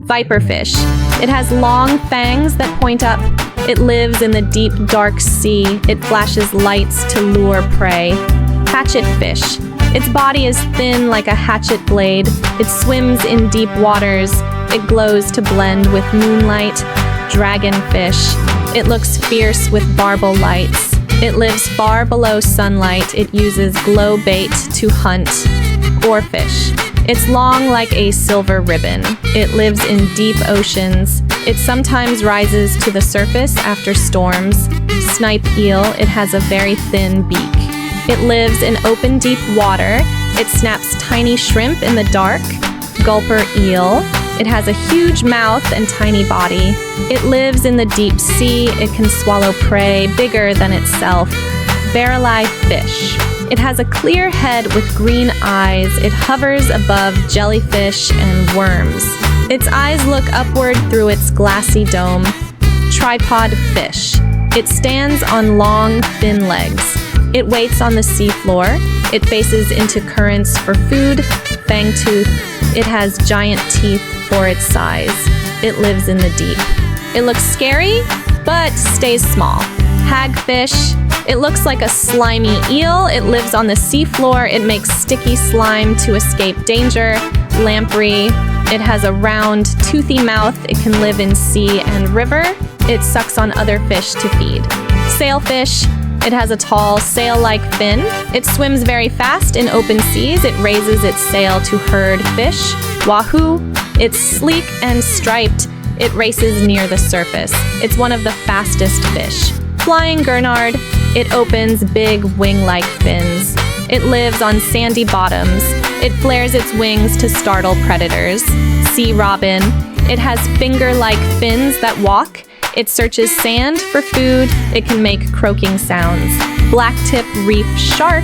Viperfish. It has long fangs that point up. It lives in the deep, dark sea. It flashes lights to lure prey. Hatchetfish. Its body is thin like a hatchet blade. It swims in deep waters. It glows to blend with moonlight. Dragonfish. It looks fierce with barbel lights. It lives far below sunlight. It uses glow bait to hunt. Oarfish. It's long like a silver ribbon. It lives in deep oceans. It sometimes rises to the surface after storms. Snipe eel. It has a very thin beak. It lives in open deep water. It snaps tiny shrimp in the dark. Gulper eel. It has a huge mouth and tiny body. It lives in the deep sea. It can swallow prey bigger than itself. Barreli fish. It has a clear head with green eyes. It hovers above jellyfish and worms. Its eyes look upward through its glassy dome. Tripod fish. It stands on long, thin legs. It waits on the seafloor. It faces into currents for food. Fangtooth. It has giant teeth for its size. It lives in the deep. It looks scary, but stays small. Hagfish. It looks like a slimy eel. It lives on the seafloor. It makes sticky slime to escape danger. Lamprey. It has a round, toothy mouth. It can live in sea and river. It sucks on other fish to feed. Sailfish. It has a tall, sail-like fin. It swims very fast in open seas. It raises its sail to herd fish. Wahoo. It's sleek and striped. It races near the surface. It's one of the fastest fish. Flying gurnard. It opens big wing-like fins. It lives on sandy bottoms. It flares its wings to startle predators. Sea robin. It has finger-like fins that walk. It searches sand for food. It can make croaking sounds. Blacktip reef shark.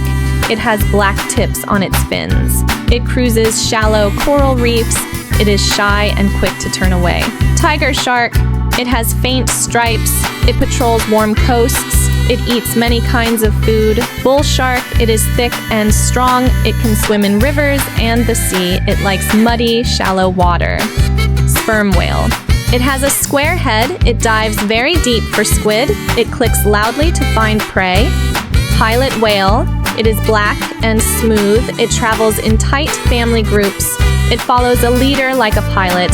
It has black tips on its fins. It cruises shallow coral reefs. It is shy and quick to turn away. Tiger shark. It has faint stripes. It patrols warm coasts. It eats many kinds of food. Bull shark. It is thick and strong. It can swim in rivers and the sea. It likes muddy, shallow water. Sperm whale. It has a square head. It dives very deep for squid. It clicks loudly to find prey. Pilot whale. It is black and smooth. It travels in tight family groups. It follows a leader like a pilot.